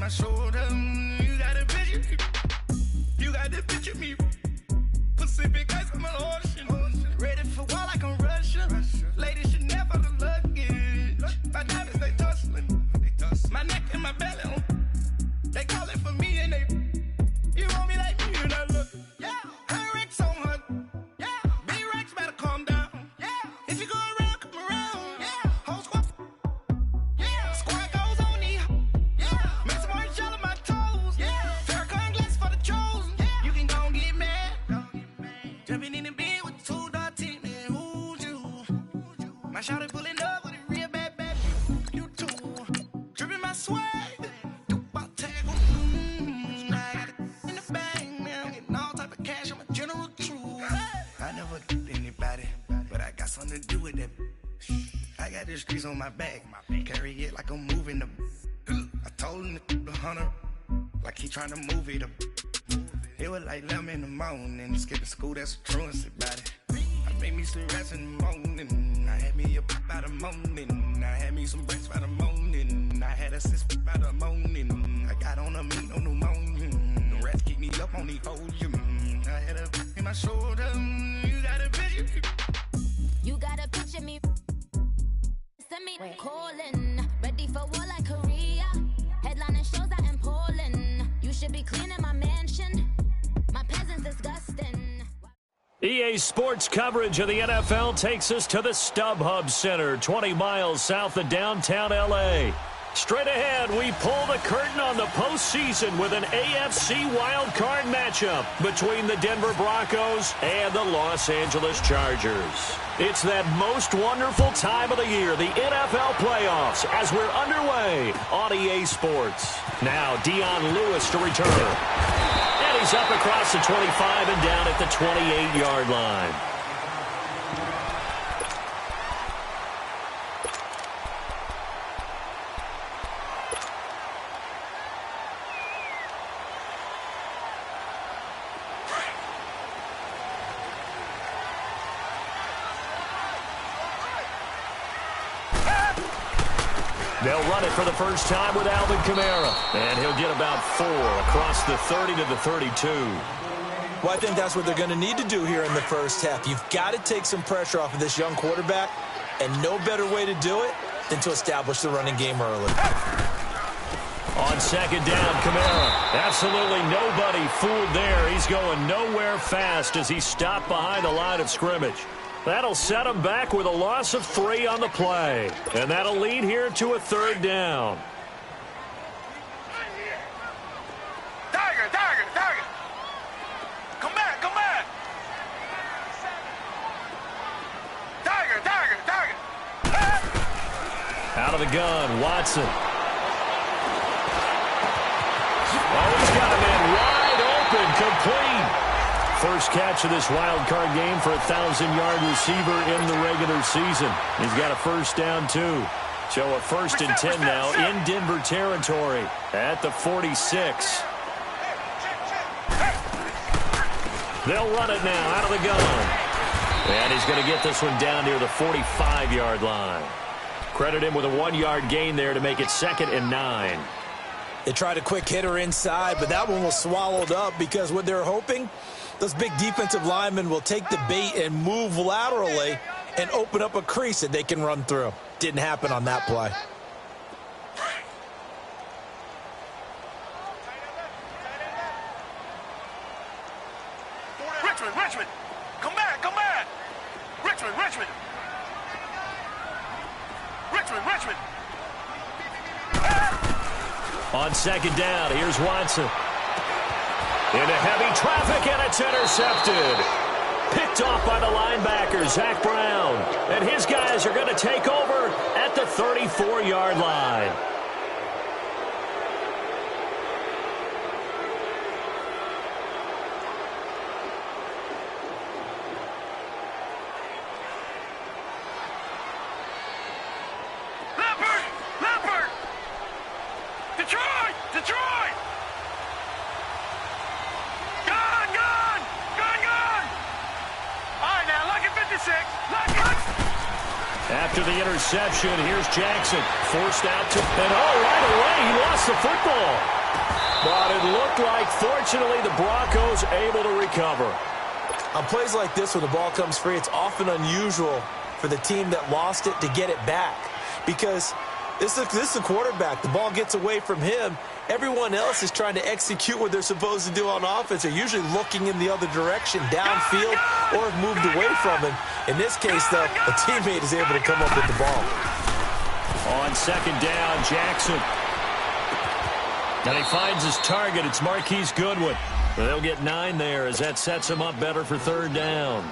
shoulder. You got a picture me. You got the picture me. Pacific ice on my ocean. Ready for war like I'm Russian. Ladies should never the luggage. My diamonds, they tussling. My neck and my belly on. They calling for me and they. You want me like me and I look. Yeah. Her Rex on her. Yeah. Big Rex better calm down. Yeah. If you go around, come around. Yeah. Whole squad. Yeah. Squad goes on me. Yeah. Make some orange gel on my toes. Yeah. Farrakhan glass for the chosen. Yeah. You can go and get mad. Jumping in the bed with 2 dark teeth, man. Who's you? My shawty pulling up with a real bad bad. You too. Dripping my swag. Something to do with that. I got the streets on my back. Carry it like I'm moving the. I told him the hunter, like he trying to move it up. It was like 11 in the morning. Skipping school, that's a truancy about it. I made me some rest in the morning. I had me a pop by the morning. I had me some breaks by the morning. I had a sis by the morning. I got on a meat on the morning. The rats keep me up on the podium. I had a in my shoulder. You got a picture. You gotta picture me. Send me calling. Ready for war like Korea. Headlining shows out in Poland. You should be cleaning my mansion. My peasants disgusting. EA Sports coverage of the NFL takes us to the StubHub Center, 20 miles south of downtown L.A. Straight ahead, we pull the curtain on the postseason with an AFC wildcard matchup between the Denver Broncos and the Los Angeles Chargers. It's that most wonderful time of the year, the NFL playoffs, as we're underway on EA Sports. Now, Dion Lewis to return. And he's up across the 25 and down at the 28-yard line. They'll run it for the first time with Alvin Kamara. And he'll get about 4 across the 30 to the 32. Well, I think that's what they're going to need to do here in the first half. You've got to take some pressure off of this young quarterback, and no better way to do it than to establish the running game early. On second down, Kamara. Absolutely nobody fooled there. He's going nowhere fast as he stopped behind the line of scrimmage. That'll set him back with a loss of 3 on the play. And that'll lead here to a 3rd down. Tiger. Come back. Tiger. Out of the gun, Watson. Oh, he's got a man wide open, complete. First catch of this wild card game for a 1,000-yard receiver in the regular season. He's got a first down, too. So a 1st and 10 now in Denver territory at the 46. They'll run it now out of the gun. And he's going to get this one down near the 45-yard line. Credit him with a 1-yard gain there to make it 2nd and 9. They tried a quick hitter inside, but that one was swallowed up because what they're hoping, those big defensive linemen will take the bait and move laterally and open up a crease that they can run through. Didn't happen on that play. Richmond. Come back. Richmond. On second down, here's Watson. Into heavy traffic, and it's intercepted. Picked off by the linebacker, Zach Brown. And his guys are going to take over at the 34-yard line. Leopard! Detroit! Gun! All right, now, look at 56. After the interception, here's Jackson. Forced out to... And right away, he lost the football. But it looked like, fortunately, the Broncos able to recover. On plays like this where the ball comes free, it's often unusual for the team that lost it to get it back. Because this is a quarterback. The ball gets away from him. Everyone else is trying to execute what they're supposed to do on offense. They're usually looking in the other direction, downfield, or have moved away from him. In this case, though, a teammate is able to come up with the ball. On second down, Jackson. And he finds his target. It's Marquise Goodwin. They'll get 9 there as that sets him up better for third down.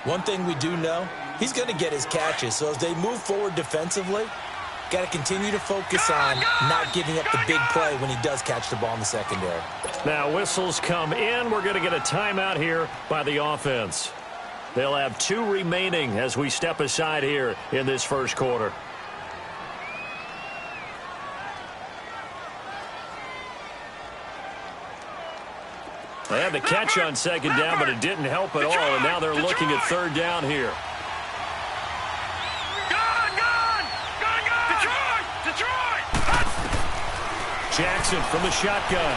One thing we do know, he's going to get his catches. So as they move forward defensively, got to continue to focus on not giving up the big play when he does catch the ball in the secondary. Now whistles come in. We're going to get a timeout here by the offense. They'll have 2 remaining as we step aside here in this first quarter. They had the catch on second down, but it didn't help at all, and now they're looking at third down here. Jackson from the shotgun.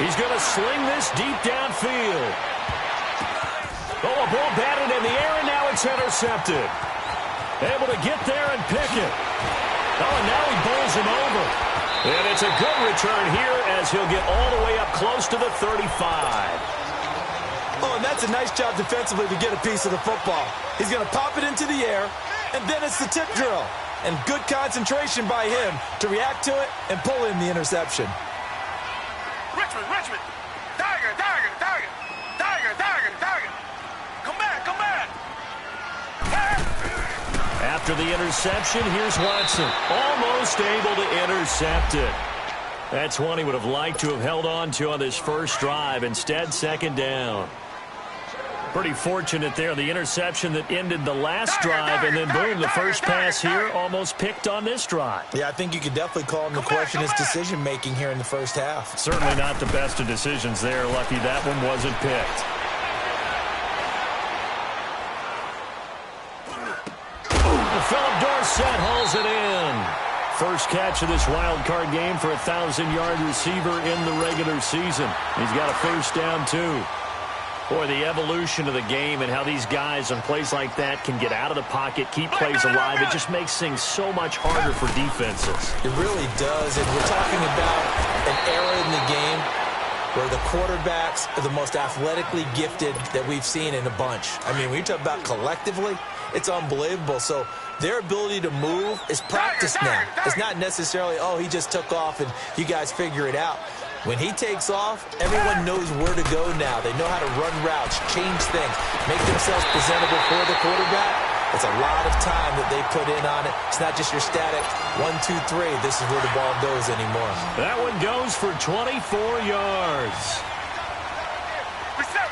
He's going to sling this deep downfield. Oh, a ball batted in the air, and now it's intercepted. Able to get there and pick it. Oh, and now he bowls him over. And it's a good return here as he'll get all the way up close to the 35. Oh, and that's a nice job defensively to get a piece of the football. He's going to pop it into the air, and then it's the tip drill. And good concentration by him to react to it and pull in the interception. Richmond. Tiger. Come back. After the interception, here's Watson. Almost able to intercept it. That's one he would have liked to have held on to on this first drive. Instead, second down. Pretty fortunate there. The interception that ended the last drive, and then boom, the first pass here almost picked on this drive. Yeah, I think you could definitely call him to question his decision-making here in the first half. Certainly not the best of decisions there. Lucky that one wasn't picked. Philip Dorsett hauls it in. First catch of this wild card game for a 1,000-yard receiver in the regular season. He's got a first down, too. Boy, the evolution of the game and how these guys on plays like that can get out of the pocket, keep plays alive, it just makes things so much harder for defenses. It really does, and we're talking about an era in the game where the quarterbacks are the most athletically gifted that we've seen in a bunch. I mean, when you talk about collectively, it's unbelievable. So their ability to move is practiced now. It's not necessarily, oh, he just took off and you guys figure it out. When he takes off, everyone knows where to go now. They know how to run routes, change things, make themselves presentable for the quarterback. It's a lot of time that they put in on it. It's not just your static 1, 2, 3. This is where the ball goes anymore. That one goes for 24 yards. Reset.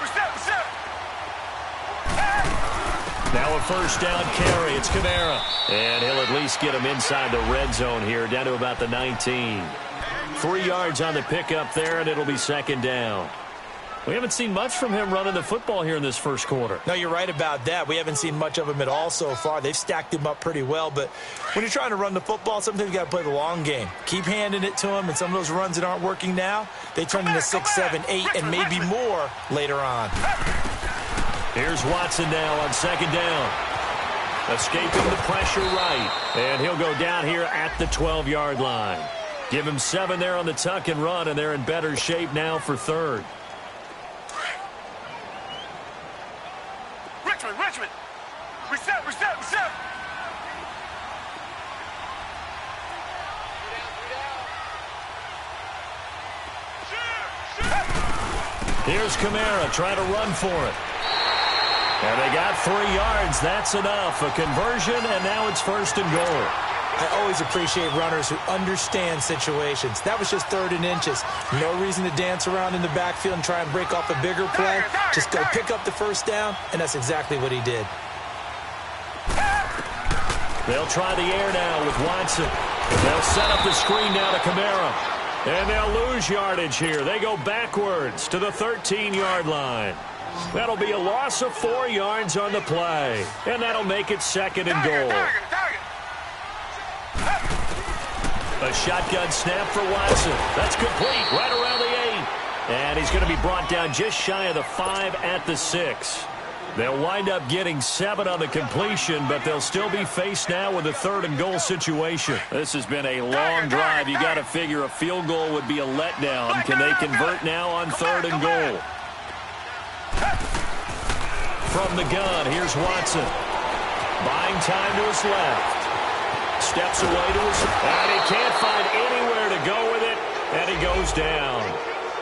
Now a first down carry. It's Kamara. And he'll at least get him inside the red zone here, down to about the 19. 3 yards on the pickup there, and it'll be second down. We haven't seen much from him running the football here in this first quarter. No, you're right about that. We haven't seen much of him at all so far. They've stacked him up pretty well, but when you're trying to run the football, sometimes you got to play the long game. Keep handing it to him, and some of those runs that aren't working now, they turn into 6, 7, 8, and maybe more later on. Here's Watson now on second down. Escaping the pressure right, and he'll go down here at the 12-yard line. Give him 7 there on the tuck and run, and they're in better shape now for third. Richmond. Reset. Here's Kamara trying to run for it. And they got 3 yards. That's enough. A conversion, and now it's first and goal. I always appreciate runners who understand situations. That was just 3rd and inches. No reason to dance around in the backfield and try and break off a bigger play. Just go pick up the first down, and that's exactly what he did. They'll try the air now with Watson. They'll set up the screen now to Kamara. And they'll lose yardage here. They go backwards to the 13-yard line. That'll be a loss of 4 yards on the play. And that'll make it second and goal. A shotgun snap for Watson. That's complete right around the 8. And he's going to be brought down just shy of the 5 at the 6. They'll wind up getting 7 on the completion, but they'll still be faced now with a 3rd and goal situation. This has been a long drive. You got to figure a field goal would be a letdown. Can they convert now on 3rd and goal? From the gun, here's Watson. Buying time to his left. Steps away to his... And he can't find anywhere to go with it, and he goes down.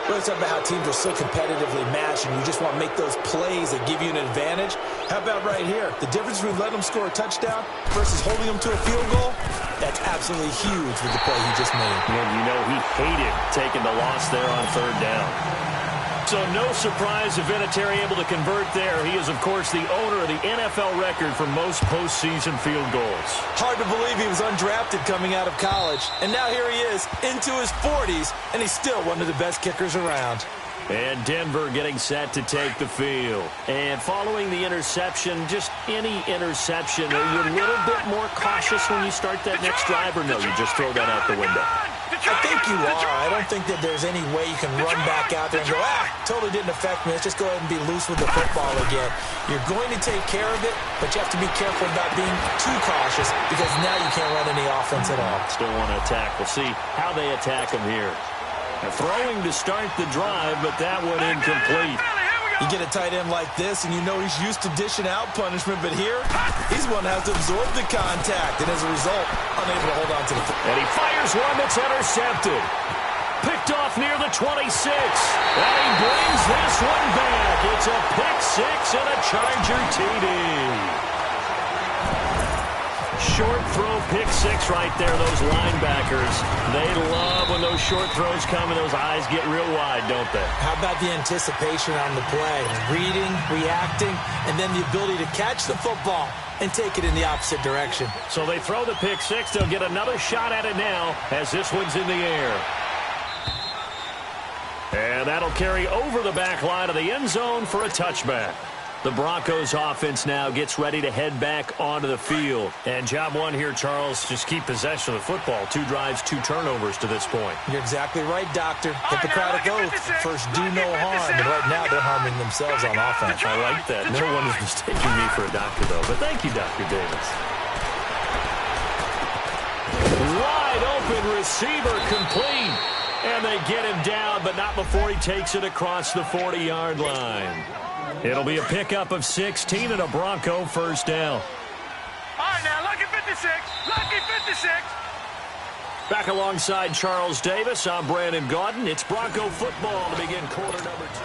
We're talking about how teams are so competitively matched, and you just want to make those plays that give you an advantage. How about right here? The difference between letting them score a touchdown versus holding them to a field goal, that's absolutely huge with the play he just made. And you know he hated taking the loss there on 3rd down. So no surprise if Vinatieri able to convert there. He is, of course, the owner of the NFL record for most postseason field goals. Hard to believe he was undrafted coming out of college. And now here he is into his 40s, and he's still one of the best kickers around. And Denver getting set to take the field. And following the interception, just any interception, are you a little bit more cautious when you start that next drive, or no, you just throw that out the window? I think you are. I don't think that there's any way you can run back out there and go, totally didn't affect me. Let's just go ahead and be loose with the football again. You're going to take care of it, but you have to be careful about being too cautious because now you can't run any offense at all. Still want to attack. We'll see how they attack him here. They're throwing to start the drive, but that one incomplete. You get a tight end like this, and you know he's used to dishing out punishment, but here, he's one that has to absorb the contact, and as a result, unable to hold on to the football. And he fires one that's intercepted. Picked off near the 26. And he brings this one back. It's a pick 6 and a Charger TD. Short throw, pick 6 right there, those linebackers. They love when those short throws come and those eyes get real wide, don't they? How about the anticipation on the play? Reading, reacting, and then the ability to catch the football and take it in the opposite direction. So they throw the pick 6. They'll get another shot at it now as this one's in the air. And that'll carry over the back line of the end zone for a touchback. The Broncos offense now gets ready to head back onto the field. And job one here, Charles, just keep possession of the football. 2 drives, 2 turnovers to this point. You're exactly right, Doctor. Hippocratic oath. First, do no harm. And right now, they're harming themselves on offense. I like that. No one is mistaking me for a doctor, though. But thank you, Dr. Davis. Wide open receiver complete. And they get him down, but not before he takes it across the 40-yard line. It'll be a pickup of 16 and a Bronco first down. All right, now, lucky 56. Lucky 56. Back alongside Charles Davis, I'm Brandon Gaudin. It's Bronco football to begin quarter number 2.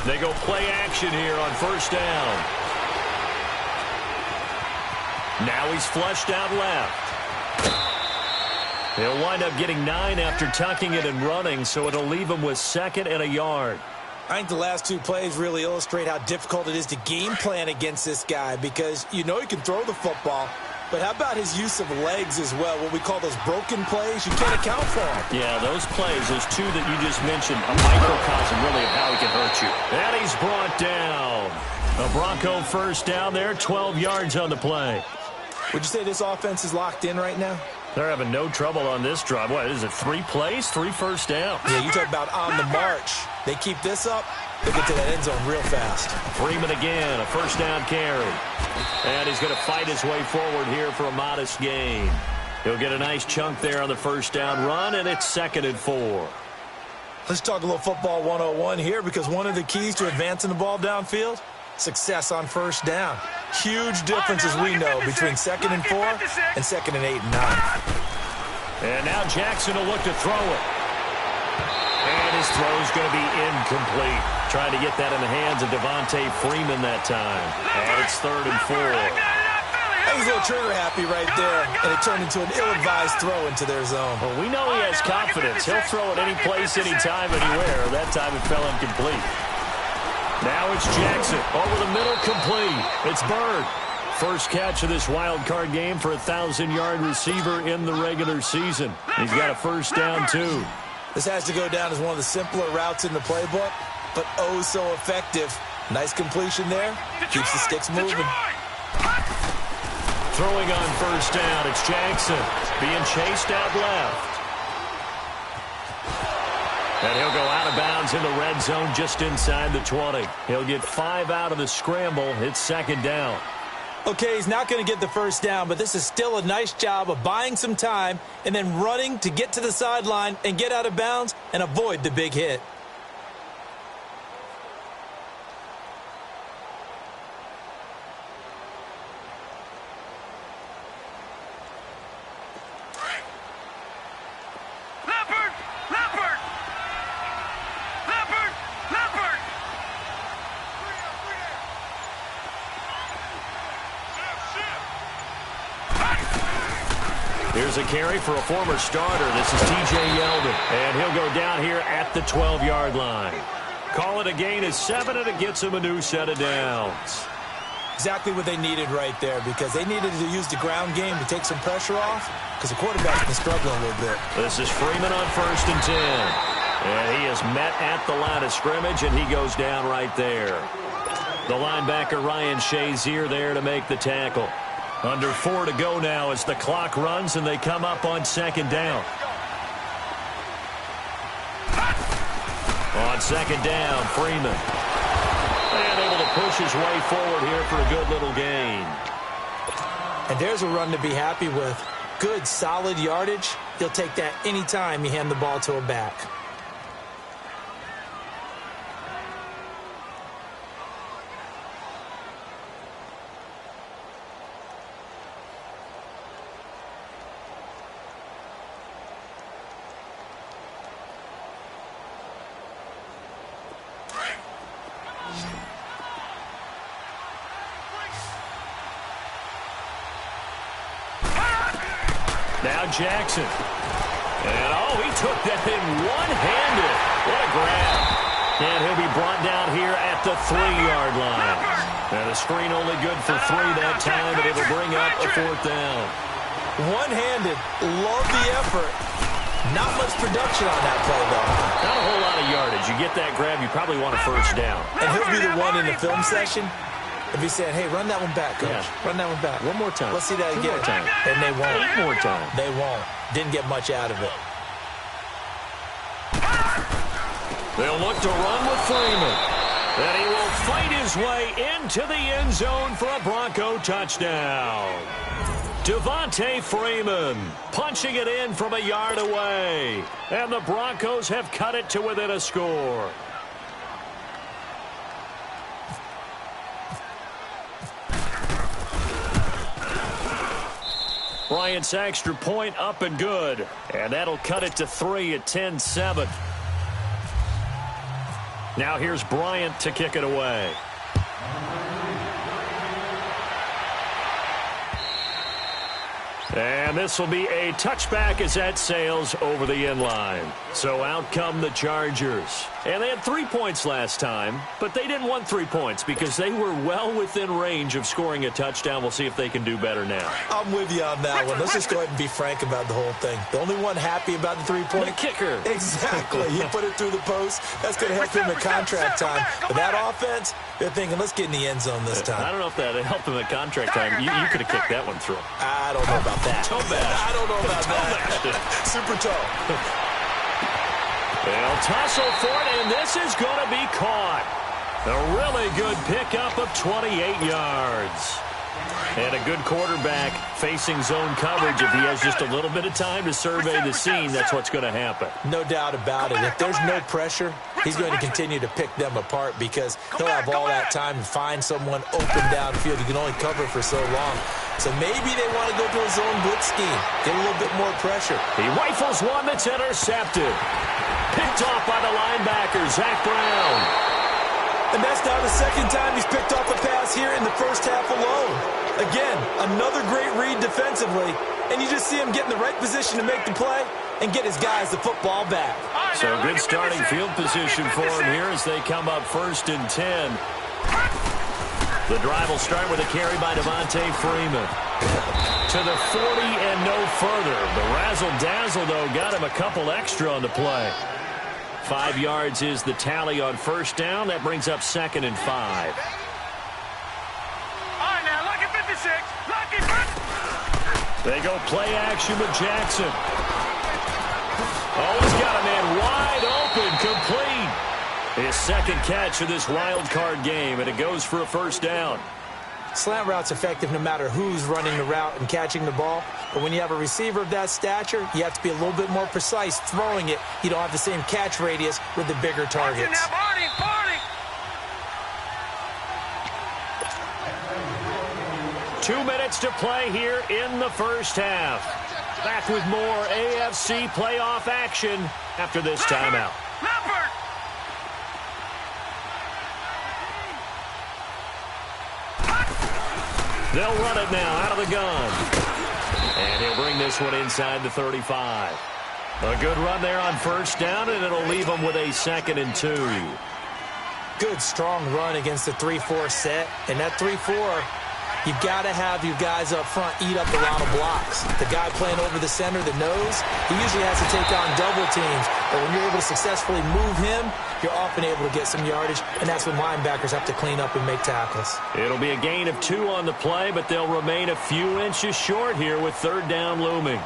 They go play action here on first down. Now he's flushed out left. He'll wind up getting 9 after tucking it and running, so it'll leave him with 2nd and a yard. I think the last 2 plays really illustrate how difficult it is to game plan against this guy because you know he can throw the football. But how about his use of legs as well? What we call those broken plays, you can't account for them. Yeah, those plays, those 2 that you just mentioned, a microcosm really of how he can hurt you. And he's brought down. A Bronco first down there, 12 yards on the play. Would you say this offense is locked in right now? They're having no trouble on this drive. What, is it 3 plays, 3 first downs? Yeah, you talk about on the march. They keep this up, they get to that end zone real fast. Freeman again, a first down carry. And he's going to fight his way forward here for a modest gain. He'll get a nice chunk there on the first down run, and it's 2nd and 4. Let's talk a little football 101 here because one of the keys to advancing the ball downfield, success on first down. Huge difference, as we know, between 2nd and 4 and 2nd and 8 and 9. And now Jackson will look to throw it. And his throw is going to be incomplete. Trying to get that in the hands of Devontae Freeman that time. And it's 3rd and 4. He's a little trigger happy right there, and it turned into an ill-advised throw into their zone. Well, we know he has confidence. He'll throw it any place, anytime, anywhere. That time it fell incomplete. Now it's Jackson over the middle, complete. It's Bird. first catch of this wild card game for a 1,000-yard receiver in the regular season. He's got a first down, too. This has to go down as one of the simpler routes in the playbook, but oh so effective. Nice completion there. Keeps the sticks moving. Throwing on first down, it's Jackson being chased out left. And he'll go out of bounds in the red zone just inside the 20. He'll get 5 out of the scramble. It's second down. Okay, he's not going to get the first down, but this is still a nice job of buying some time and then running to get to the sideline and get out of bounds and avoid the big hit. Here's a carry for a former starter. This is T.J. Yeldon, and he'll go down here at the 12-yard line. Call it a gain of 7, and it gets him a new set of downs. Exactly what they needed right there, because they needed to use the ground game to take some pressure off, because the quarterback's been struggling a little bit. This is Freeman on 1st and 10. And he is met at the line of scrimmage, and he goes down right there. The linebacker, Ryan Shazier, there to make the tackle. Under 4 to go now as the clock runs, and they come up on second down. On second down, Freeman. And able to push his way forward here for a good little gain. And there's a run to be happy with. Good, solid yardage. He'll take that anytime you hand the ball to a back. Now Jackson. And, he took that in one-handed. What a grab. And he'll be brought down here at the 3-yard line. And a screen only good for 3 that time, but it'll bring up a 4th down. One-handed. Love the effort. Not much production on that play, though. Not a whole lot of yardage. You get that grab, you probably want a first down. And he'll be the one in the film session if he said, hey, run that one back, coach. Yeah. Run that one back. One more time. Let's see that again. One more time. And they won't. 8 more time. They won't. Didn't get much out of it. They'll look to run with Freeman. And he will fight his way into the end zone for a Bronco touchdown. Devontae Freeman punching it in from a yard away. And the Broncos have cut it to within a score. Bryant's extra point up and good. And that'll cut it to 3 at 10-7. Now here's Bryant to kick it away. And this will be a touchback as that sails over the end line. So out come the Chargers. And they had 3 points last time, but they didn't want 3 points because they were well within range of scoring a touchdown. We'll see if they can do better now. I'm with you on that one. Let's just go ahead and be frank about the whole thing. The only one happy about the 3-point. The kicker. Exactly. He put it through the post. That's going to help him at contract time. But that offense, they're thinking, let's get in the end zone this time. I don't know if that helped him at contract time. You could have kicked that one through. I don't know about that. Toe bash. I don't know about that. Super toe. They'll tussle for it, and this is going to be caught. A really good pickup of 28 yards. And a good quarterback facing zone coverage. If he has just a little bit of time to survey the scene, that's what's going to happen. No doubt about it. If there's no pressure, he's going to continue to pick them apart because he'll have all that time to find someone open downfield. He can only cover for so long. So maybe they want to go to a zone blitz scheme, get a little bit more pressure. He rifles one that's intercepted. Picked off by the linebacker, Zach Brown. And that's now the second time he's picked off a pass here in the first half alone. Again, another great read defensively, and you just see him get in the right position to make the play and get his guys the football back. So good starting field position for him here as they come up 1st and 10. The drive will start with a carry by Devontae Freeman. To the 40 and no further. The razzle-dazzle, though, got him a couple extra on the play. 5 yards is the tally on first down. That brings up 2nd and 5. All right, now, lucky 56. Lucky 50. They go play action with Jackson. Oh, he's got a man wide open, complete. His second catch of this wild card game, and it goes for a first down. Slant route's effective no matter who's running the route and catching the ball. But when you have a receiver of that stature, you have to be a little bit more precise throwing it. You don't have the same catch radius with the bigger targets. 2 minutes to play here in the first half. Back with more AFC playoff action after this timeout. They'll run it now out of the gun. And he'll bring this one inside the 35. A good run there on first down, and it'll leave them with a 2nd and 2. Good, strong run against the 3-4 set. And that 3-4, you've got to have your guys up front eat up a lot of blocks. The guy playing over the center, the nose, he usually has to take on double teams. But when you're able to successfully move him, you're often able to get some yardage, and that's when linebackers have to clean up and make tackles. It'll be a gain of 2 on the play, but they'll remain a few inches short here with 3rd down looming.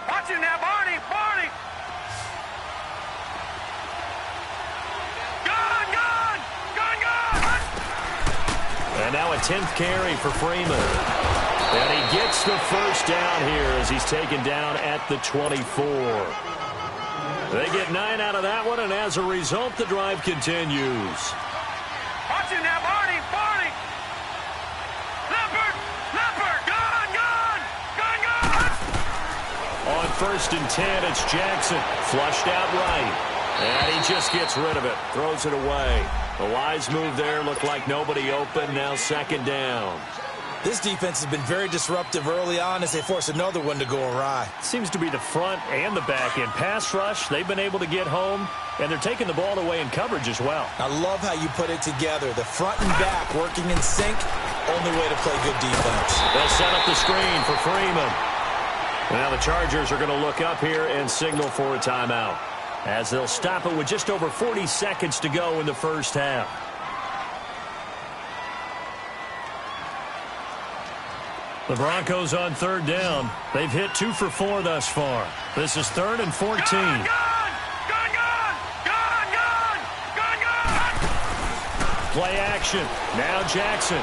Watch it now, Barney! Barney! And now a 10th carry for Freeman. And he gets the first down here as he's taken down at the 24. They get 9 out of that one, and as a result, the drive continues. Watch it now, Barney! Barney! Leopard! Leopard! Gun! On 1st and 10, it's Jackson. Flushed out right. And he just gets rid of it. Throws it away. A wise move there. Looked like nobody open. Now 2nd down. This defense has been very disruptive early on as they force another one to go awry. Seems to be the front and the back end. Pass rush, they've been able to get home, and they're taking the ball away in coverage as well. I love how you put it together. The front and back working in sync. Only way to play good defense. They'll set up the screen for Freeman. Now the Chargers are going to look up here and signal for a timeout, as they'll stop it with just over 40 seconds to go in the first half. The Broncos on 3rd down. They've hit 2 for 4 thus far. This is 3rd and 14. Gun! Play action. Now Jackson.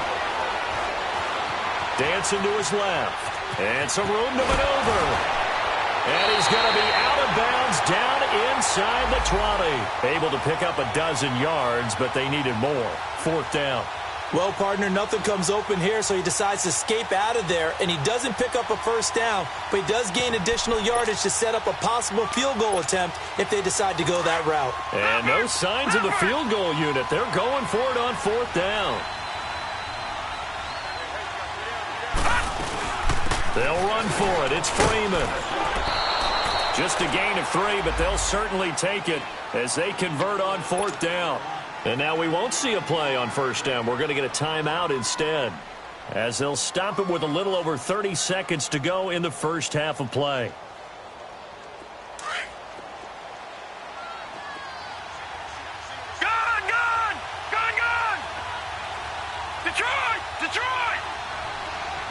Dancing to his left. And some room to maneuver. And he's going to be out of bounds down inside the 20. Able to pick up a dozen yards, but they needed more. 4th down. Well, partner, nothing comes open here, so he decides to escape out of there, and he doesn't pick up a first down, but he does gain additional yardage to set up a possible field goal attempt if they decide to go that route. And no signs of the field goal unit. They're going for it on 4th down. They'll run for it. It's Freeman. Just a gain of 3, but they'll certainly take it as they convert on 4th down. And now we won't see a play on 1st down. We're going to get a timeout instead, as they'll stop it with a little over 30 seconds to go in the first half of play. Gun! Detroit! Detroit!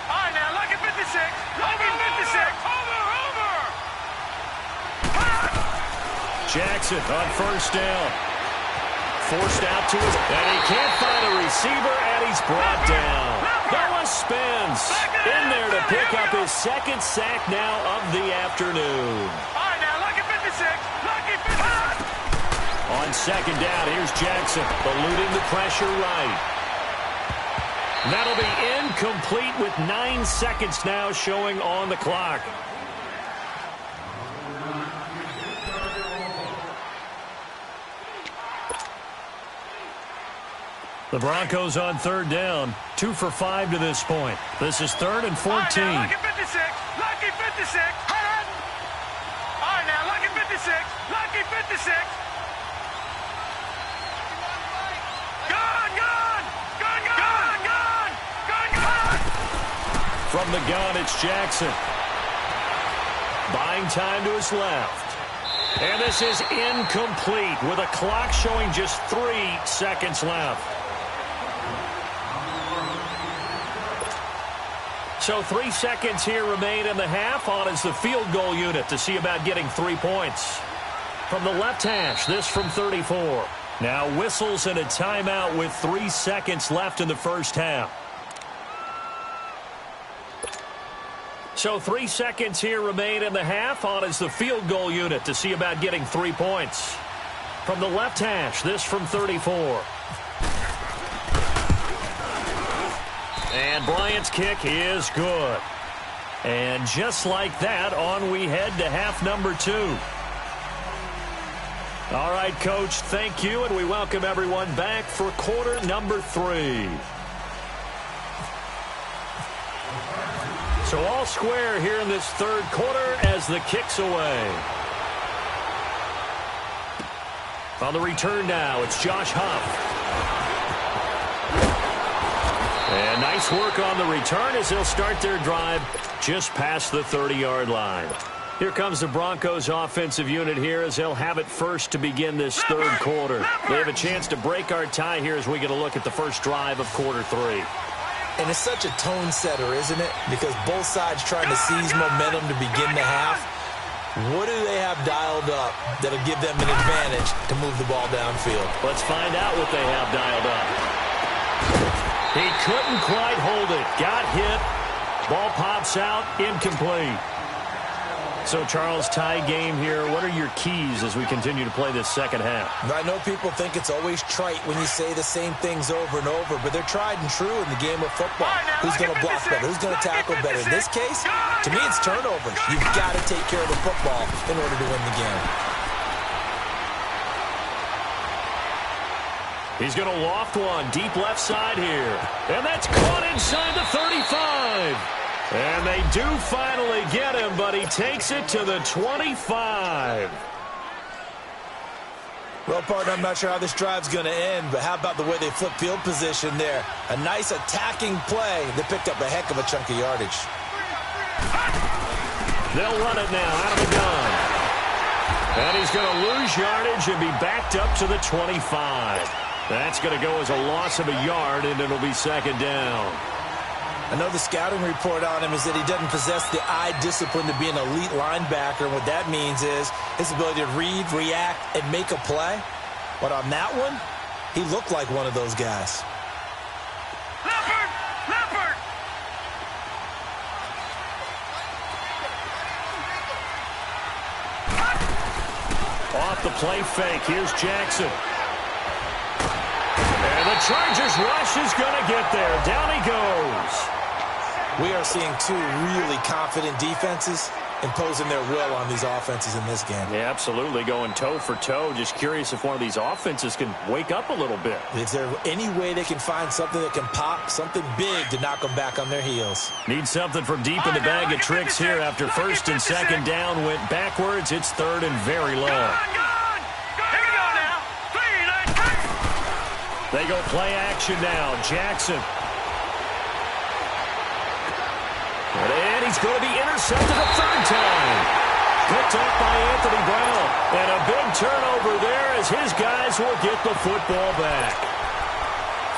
All right, now, lucky 56. Lucky 56. Over! Jackson on 1st down. Forced out to his, and he can't find a receiver, and he's brought down. Noah spins in there to pick up his 2nd sack now of the afternoon. All right, now, lucky 56. Lucky 56. On 2nd down, here's Jackson, eluding the pressure right. That'll be incomplete with 9 seconds now showing on the clock. The Broncos on 3rd down, 2 for 5 to this point. This is 3rd and 14. Right, now, lucky 56. Lucky 56. From the gun, it's Jackson. Buying time to his left. And this is incomplete with a clock showing just 3 seconds left. So 3 seconds here remain in the half. On is the field goal unit to see about getting 3 points. From the left hash, this from 34. Now whistles and a timeout with 3 seconds left in the first half. So 3 seconds here remain in the half. On is the field goal unit to see about getting 3 points. From the left hash, this from 34. And Bryant's kick is good. And just like that, on we head to half number 2. All right, Coach, thank you, and we welcome everyone back for quarter number 3. So all square here in this third quarter as the kick's away. On the return now, it's Josh Huff. And nice work on the return as they'll start their drive just past the 30-yard line. Here comes the Broncos offensive unit here as they'll have it first to begin this third quarter. They have a chance to break our tie here as we get a look at the first drive of quarter 3. And it's such a tone setter, isn't it? Because both sides trying to seize momentum to begin the half. What do they have dialed up that'll give them an advantage to move the ball downfield? Let's find out what they have dialed up. He couldn't quite hold it. Got hit. Ball pops out. Incomplete. So, Charles, tie game here. What are your keys as we continue to play this second half? I know people think it's always trite when you say the same things over and over, but they're tried and true in the game of football. Who's going to block better? Who's going to tackle better? In this case, to me, it's turnovers. You've got to take care of the football in order to win the game. He's going to loft one deep left side here. And that's caught inside the 35. And they do finally get him, but he takes it to the 25. Well, partner, I'm not sure how this drive's going to end, but how about the way they flip field position there? A nice attacking play that picked up a heck of a chunk of yardage. They'll run it now out of the gun. And he's going to lose yardage and be backed up to the 25. That's going to go as a loss of a yard, and it'll be second down. I know the scouting report on him is that he doesn't possess the eye discipline to be an elite linebacker. And what that means is his ability to read, react, and make a play. But on that one, he looked like one of those guys. Leopard! Off the play fake, here's Jackson. And the Chargers rush is going to get there. Down he goes. We are seeing two really confident defenses imposing their will on these offenses in this game. Yeah, absolutely, going toe for toe. Just curious if one of these offenses can wake up a little bit. Is there any way they can find something that can pop, something big to knock them back on their heels? Need something from deep in the bag of tricks here after first and second down went backwards. It's third and very long. They go play action now. Jackson. And he's going to be intercepted a third time. Picked up by Anthony Brown. And a big turnover there as his guys will get the football back.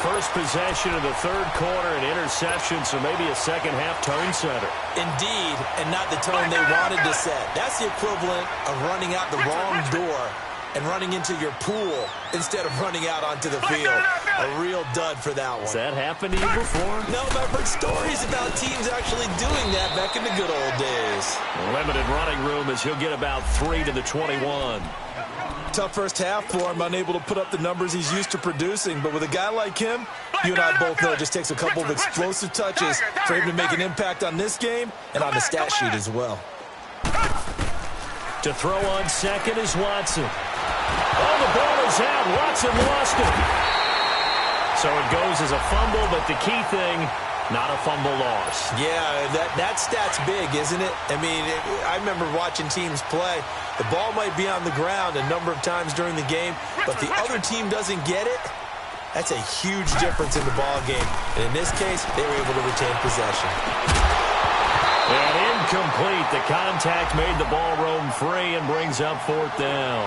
First possession of the third quarter, an interception, so maybe a second-half tone setter. Indeed, and not the tone they wanted to set. That's the equivalent of running out the wrong door and running into your pool instead of running out onto the field. A real dud for that one. Has that happened to you before? No, but I've heard stories about teams actually doing that back in the good old days. Limited running room as he'll get about 3 to the 21. Tough first half for him, unable to put up the numbers he's used to producing. But with a guy like him, you and I both know it just takes a couple of explosive touches for him to make an impact on this game and on the stat sheet as well. To throw on second is Watson. Oh, the ball is out. Watson lost it. So it goes as a fumble, but the key thing, not a fumble loss. Yeah, that stat's big, isn't it? I mean, I remember watching teams play. The ball might be on the ground a number of times during the game, but the other team doesn't get it. That's a huge difference in the ball game. And in this case, they were able to retain possession. And incomplete. The contact made the ball roam free and brings up 4th down.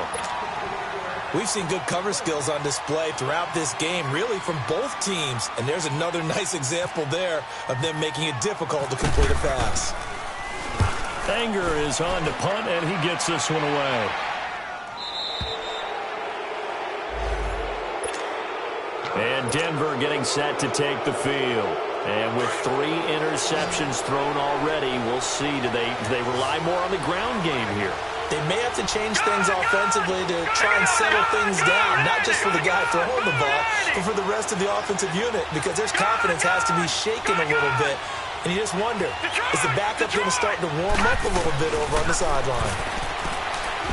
We've seen good cover skills on display throughout this game, really from both teams. And there's another nice example there of them making it difficult to complete a pass. Anger is on to punt, and he gets this one away. And Denver getting set to take the field. And with 3 interceptions thrown already, we'll see. Do they rely more on the ground game here? They may have to change things offensively to try and settle things down, not just for the guy throwing the ball, but for the rest of the offensive unit, because their confidence has to be shaken a little bit. And you just wonder, is the backup going to start to warm up a little bit over on the sideline?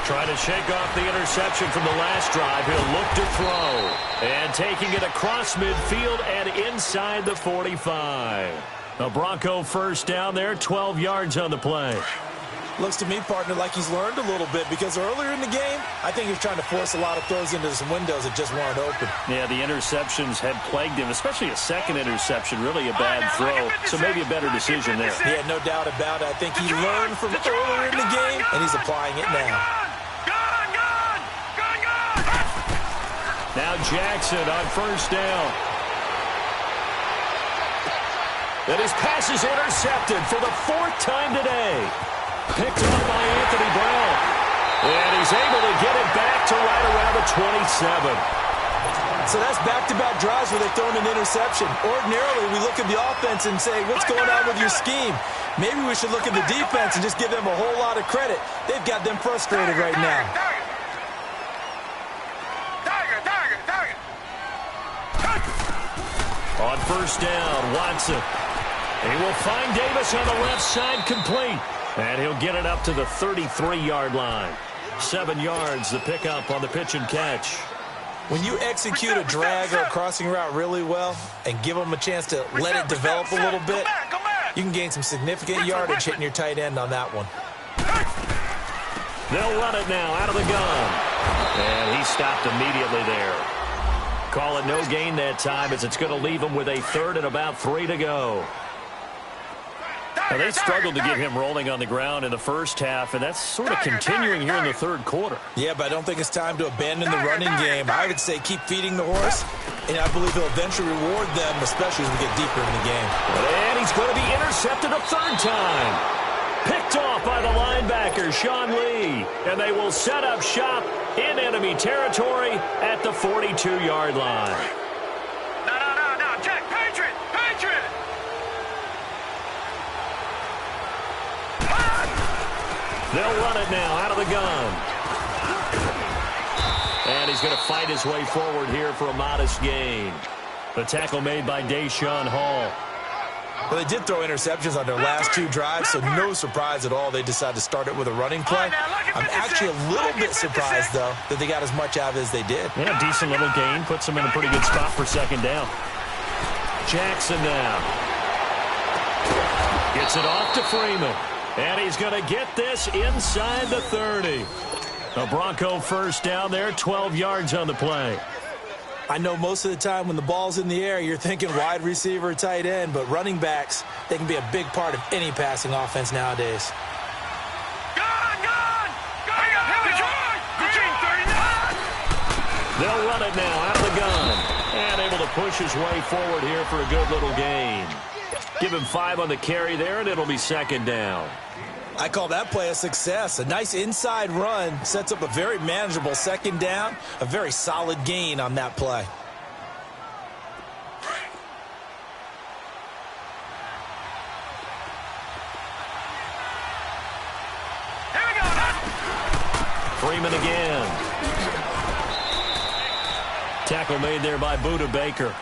Trying to shake off the interception from the last drive. He'll look to throw. And taking it across midfield and inside the 45. A Bronco first down there, 12 yards on the play. Looks to me, partner, like he's learned a little bit, because earlier in the game, I think he was trying to force a lot of throws into some windows that just weren't open. Yeah, the interceptions had plagued him, especially a second interception, really a bad throw, so maybe a better decision there. Yeah, no doubt about it. I think he learned from earlier in the game, and he's applying it now. Now Jackson on first down. And his pass is intercepted for the 4th time today. Picked up by Anthony Brown. And he's able to get it back to right around the 27. So that's back-to-back drives where they've thrown an interception. Ordinarily, we look at the offense and say, what's going on with your scheme? Maybe we should look at the defense and just give them a whole lot of credit. They've got them frustrated right now. On first down, Watson. He will find Davis on the left side, complete. And he'll get it up to the 33-yard line. 7 yards, the pickup on the pitch and catch. When you execute a drag or a crossing route really well and give them a chance to let it develop a little bit, you can gain some significant yardage hitting your tight end on that one. They'll run it now out of the gun. And he stopped immediately there. Call it no gain that time, as it's going to leave him with a 3rd and about 3 to go. Now, they struggled to get him rolling on the ground in the first half, and that's sort of continuing here in the 3rd quarter. Yeah, but I don't think it's time to abandon the running game. I would say keep feeding the horse, and I believe he'll eventually reward them, especially as we get deeper in the game. And he's going to be intercepted a 3rd time. Picked off by the linebacker, Sean Lee, and they will set up shop in enemy territory at the 42-yard line. No, Jack, Patriot! They'll run it now out of the gun. And he's going to fight his way forward here for a modest gain. The tackle made by Deshaun Hall. Well, they did throw interceptions on their last 2 drives, so no surprise at all they decided to start it with a running play. I'm actually a little bit surprised, though, that they got as much out of it as they did. Yeah, decent little gain. Puts them in a pretty good spot for 2nd down. Jackson now. Gets it off to Freeman. And he's going to get this inside the 30. A Bronco first down there, 12 yards on the play. I know most of the time when the ball's in the air, you're thinking wide receiver, tight end, but running backs, they can be a big part of any passing offense nowadays. They'll run it now out of the gun. And able to push his way forward here for a good little gain. Give him 5 on the carry there, and it'll be 2nd down. I call that play a success. A nice inside run sets up a very manageable 2nd down, a very solid gain on that play. Freeman again. Tackle made there by Buda Baker.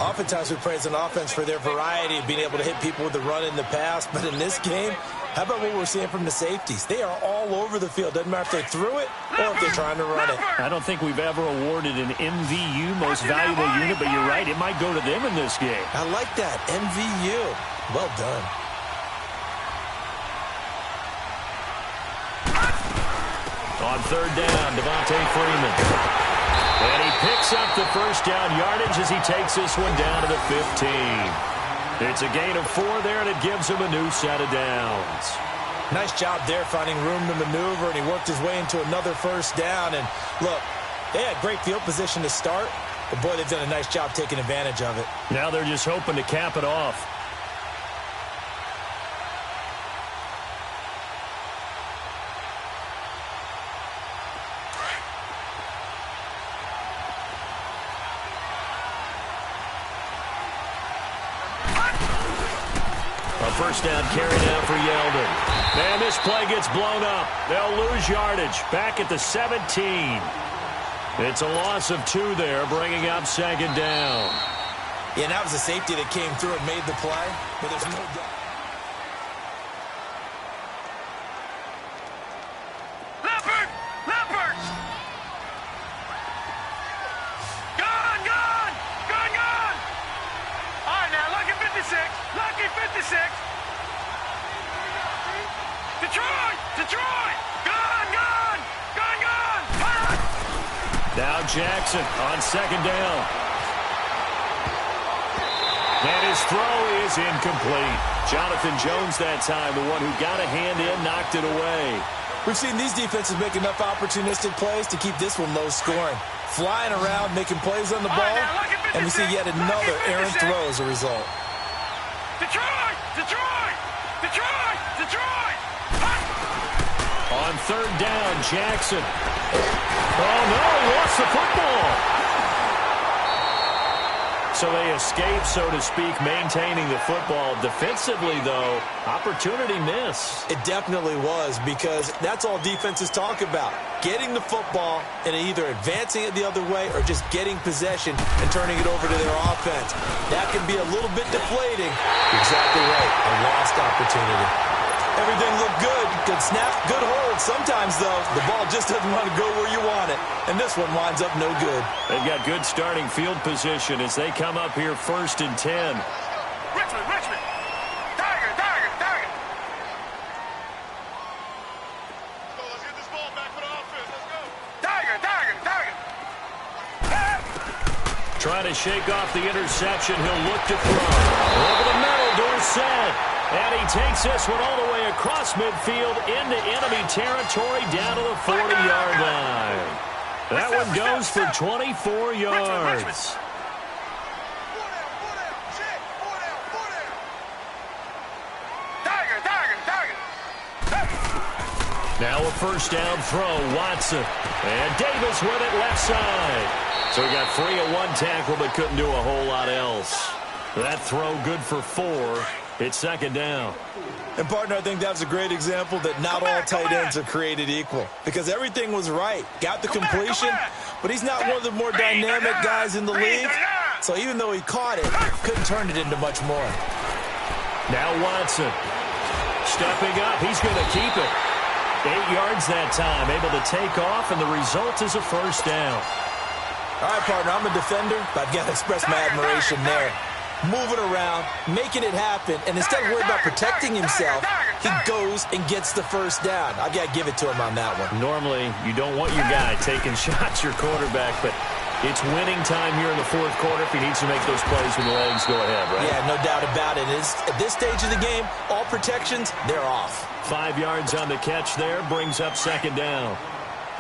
Oftentimes we praise an offense for their variety of being able to hit people with the run in the pass, but in this game, how about what we're seeing from the safeties? They are all over the field. Doesn't matter if they threw it or if they're trying to run it. I don't think we've ever awarded an MVU, most valuable unit, but you're right, it might go to them in this game. I like that, MVU. Well done. On third down, Devontae Freeman. And he picks up the first down yardage as he takes this one down to the 15. It's a gain of 4 there, and it gives him a new set of downs. Nice job there finding room to maneuver, and he worked his way into another first down. And look, they had great field position to start, but boy, they've done a nice job taking advantage of it. Now they're just hoping to cap it off. First down carry down for Yeldon. And this play gets blown up. They'll lose yardage back at the 17. It's a loss of 2 there, bringing up second down. Yeah, and that was a safety that came through and made the play, but there's no doubt. Now Jackson on second down. And his throw is incomplete. Jonathan Jones that time, the one who got a hand in, knocked it away. We've seen these defenses make enough opportunistic plays to keep this one low scoring. Flying around, making plays on the ball, and we see yet another errant throw as a result. Detroit! Detroit! Detroit! Detroit! On third down, Jackson. Oh, no, he lost the football. So they escape, so to speak, maintaining the football. Defensively, though, opportunity miss. It definitely was, because that's all defenses talk about. Getting the football and either advancing it the other way or just getting possession and turning it over to their offense. That can be a little bit deflating. Exactly right, a lost opportunity. Everything looked good. Good snap, good hold. Sometimes, though, the ball just doesn't want to go where you want it. And this one winds up no good. They've got good starting field position as they come up here 1st and 10. Richmond! Tiger! Let's get this ball back for the offense. Let's go. Tiger! Trying to shake off the interception. He'll look to throw. Over the middle, Dorsett. And he takes this one all the way across midfield into enemy territory down to the 40-yard line. That one goes for 24 yards. Now a first down throw, Watson. And Davis with it left side. So he got free of 1 tackle but couldn't do a whole lot else. That throw good for 4. It's second down. And, partner, I think that was a great example that not all tight ends are created equal. Because everything was right. Got the completion, but he's not one of the more dynamic guys in the league. So even though he caught it, couldn't turn it into much more. Now Watson. Stepping up. He's going to keep it. 8 yards that time. Able to take off, and the result is a first down. All right, partner, I'm a defender, but I've got to express my admiration there. Moving around, making it happen, and instead of worrying about protecting himself, he goes and gets the first down. I've got to give it to him on that one. Normally, you don't want your guy taking shots, your quarterback, but it's winning time here in the 4th quarter if he needs to make those plays when the legs go ahead, right? Yeah, no doubt about it. At this stage of the game, all protections, they're off. 5 yards on the catch there, brings up second down.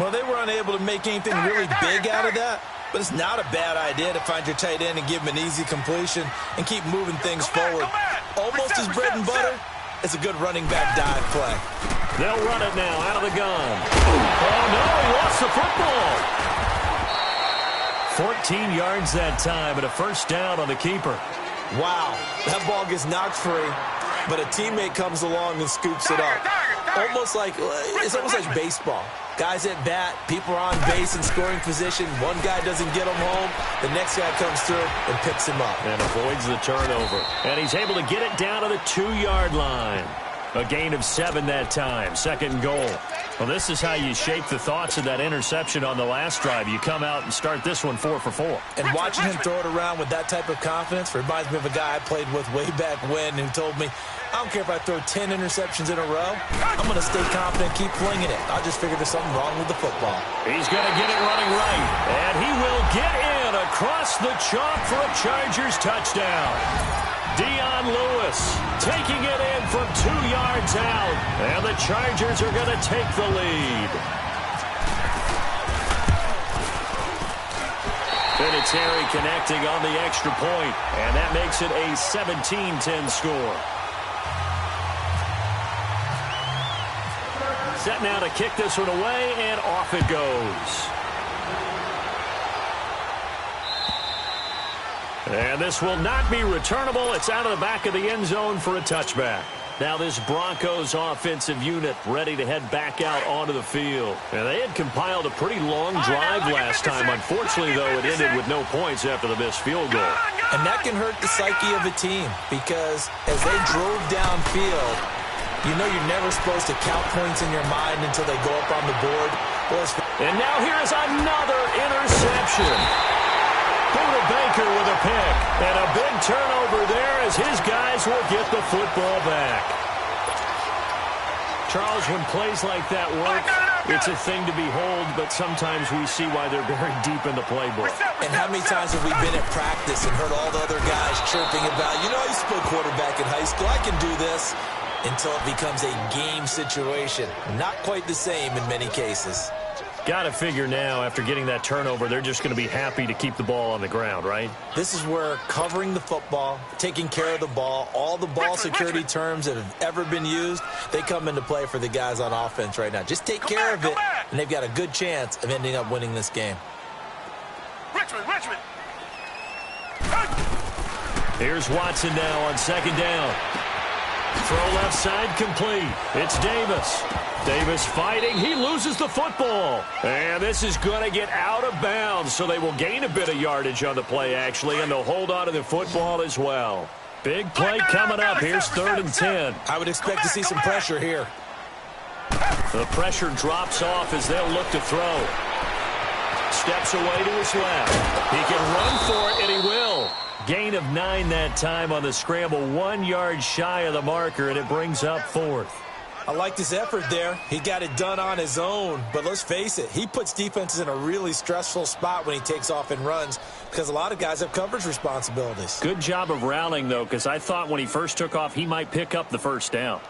Well, they were unable to make anything really big out of that. But it's not a bad idea to find your tight end and give him an easy completion and keep moving things forward. Almost his bread and butter. It's a good running back dive play. They'll run it now out of the gun. Oh, no, he lost the football. 14 yards that time and a first down on the keeper. Wow, that ball gets knocked free, but a teammate comes along and scoops it up. It's almost like baseball. Guys at bat, people are on base in scoring position. One guy doesn't get him home. The next guy comes through and picks him up. And avoids the turnover. And he's able to get it down to the 2-yard line. A gain of 7 that time. Second goal. Well, this is how you shape the thoughts of that interception on the last drive. You come out and start this one 4 for 4. And watching him throw it around with that type of confidence reminds me of a guy I played with way back when who told me, I don't care if I throw 10 interceptions in a row. I'm going to stay confident, keep flinging it. I just figured there's something wrong with the football. He's going to get it running right. And he will get in across the chalk for a Chargers touchdown. Dion Lewis taking it in from 2 yards out. And the Chargers are going to take the lead. Vinatieri connecting on the extra point. And that makes it a 17-10 score. Set now to kick this one away, and off it goes. And this will not be returnable. It's out of the back of the end zone for a touchback. Now this Broncos offensive unit ready to head back out onto the field. And they had compiled a pretty long drive last time. Unfortunately, though, it ended with no points after the missed field goal. And that can hurt the psyche of a team because as they drove downfield, you know you're never supposed to count points in your mind until they go up on the board. And now here is another interception. Buda Baker with a pick. And a big turnover there as his guys will get the football back. Charles, when plays like that work, it's a thing to behold, but sometimes we see why they're very deep in the playbook. And how many times have we been at practice and heard all the other guys chirping about, you know, I used to play quarterback in high school, I can do this. Until it becomes a game situation. Not quite the same in many cases. Got to figure now, after getting that turnover, they're just going to be happy to keep the ball on the ground, right? This is where covering the football, taking care of the ball, all the ball security terms that have ever been used, they come into play for the guys on offense right now. Just take care of it, and they've got a good chance of ending up winning this game. Richmond. Here's Watson now on second down. Throw left side complete. It's Davis. Davis fighting. He loses the football. And this is going to get out of bounds, so they will gain a bit of yardage on the play, actually, and they'll hold on to the football as well. Big play coming up. Here's 3rd and 10. I would expect to see some pressure here. The pressure drops off as they'll look to throw. Steps away to his left. He can run for it, and he will. Gain of 9 that time on the scramble. 1 yard shy of the marker, and it brings up 4th. I like his effort there. He got it done on his own. But let's face it, he puts defenses in a really stressful spot when he takes off and runs because a lot of guys have coverage responsibilities. Good job of rallying, though, because I thought when he first took off, he might pick up the first down.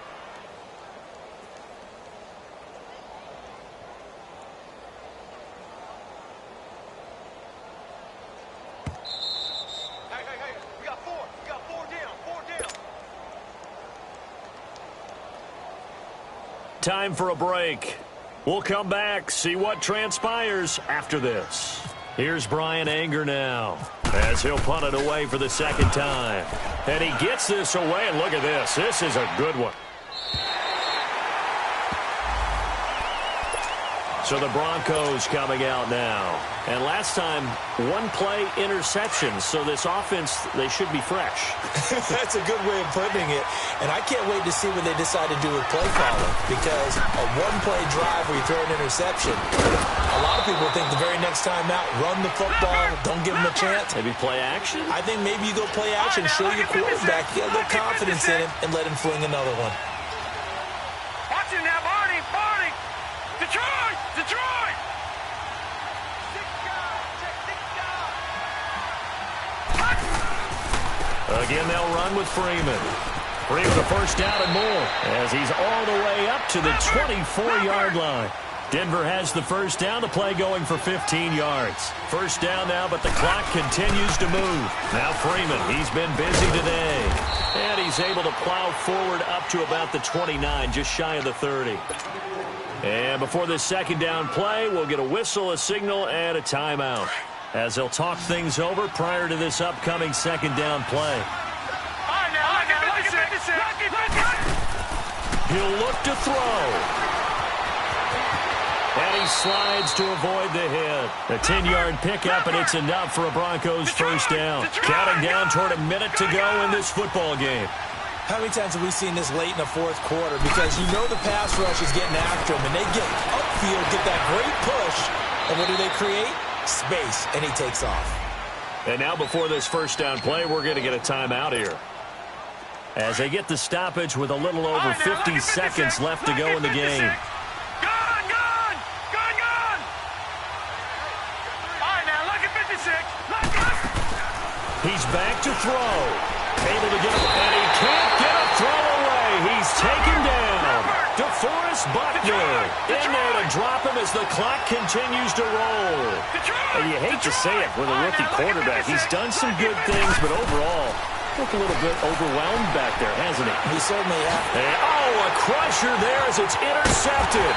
Time for a break. We'll come back, see what transpires after this. Here's Brian Anger now as he'll punt it away for the second time. And he gets this away, and look at this. This is a good one. So the Broncos coming out now. And last time, 1-play interception. So this offense, they should be fresh. That's a good way of putting it. And I can't wait to see what they decide to do with play calling. Because a 1-play drive where you throw an interception, a lot of people think the very next time out, run the football, don't give them a chance. Maybe play action? I think maybe you go play action, show your quarterback, get a little confidence in him, and let him fling another one. Watch it now, Barney! Detroit! Again, they'll run with Freeman. Freeman a first down and more as he's all the way up to the 24-yard line. Denver has the first down. The play going for 15 yards. First down now, but the clock continues to move. Now Freeman, he's been busy today. And he's able to plow forward up to about the 29, just shy of the 30. And before this second down play, we'll get a whistle, a signal, and a timeout as they'll talk things over prior to this upcoming second down play. He'll look to throw. And he slides to avoid the hit. A 10-yard pickup, and it's enough for a Broncos first down. Counting down toward a minute to go in this football game. How many times have we seen this late in the fourth quarter? Because you know the pass rush is getting after him, and they get upfield, get that great push, and what do they create? Space, and he takes off. And now before this first down play, we're going to get a timeout here. As they get the stoppage with a little over 50 seconds left to go in the game. He's back to throw. Able to get him, and he can't get a throw away. He's taken down. DeForest Buckner in there to drop him as the clock continues to roll. And you hate to say it with a rookie quarterback. He's done some good things, but overall, look a little bit overwhelmed back there, hasn't he? He certainly has. And, a crusher there as it's intercepted.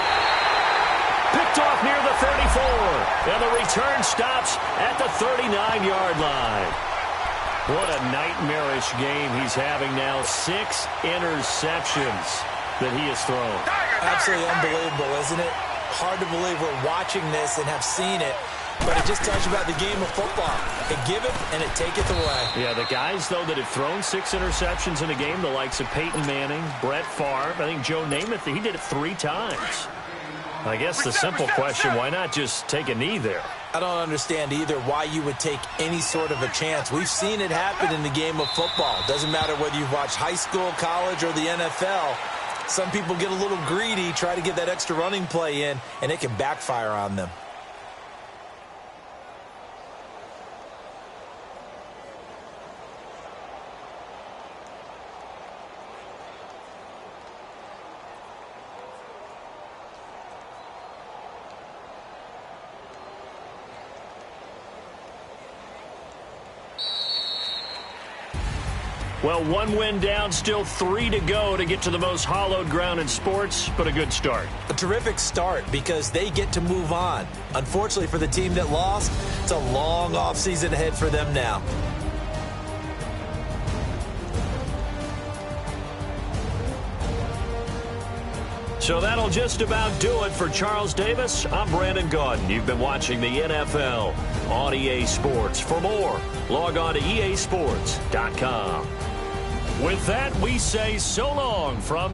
Picked off near the 34. And the return stops at the 39-yard line. What a nightmarish game he's having now. 6 interceptions that he has thrown. Absolutely unbelievable, isn't it? Hard to believe we're watching this and have seen it, but it just tells you about the game of football. It give it and it taketh away. Yeah, the guys, though, that have thrown 6 interceptions in a game, the likes of Peyton Manning, Brett Favre, I think Joe Namath, he did it 3 times. I guess the simple question, why not just take a knee there? I don't understand either why you would take any sort of a chance. We've seen it happen in the game of football. Doesn't matter whether you've watched high school, college, or the NFL. Some people get a little greedy, try to get that extra running play in, and it can backfire on them. Well, 1 win down, still 3 to go to get to the most hallowed ground in sports, but a good start. A terrific start because they get to move on. Unfortunately for the team that lost, it's a long offseason ahead for them now. So that'll just about do it for Charles Davis. I'm Brandon Gaudin. You've been watching the NFL on EA Sports. For more, log on to easports.com. With that, we say so long from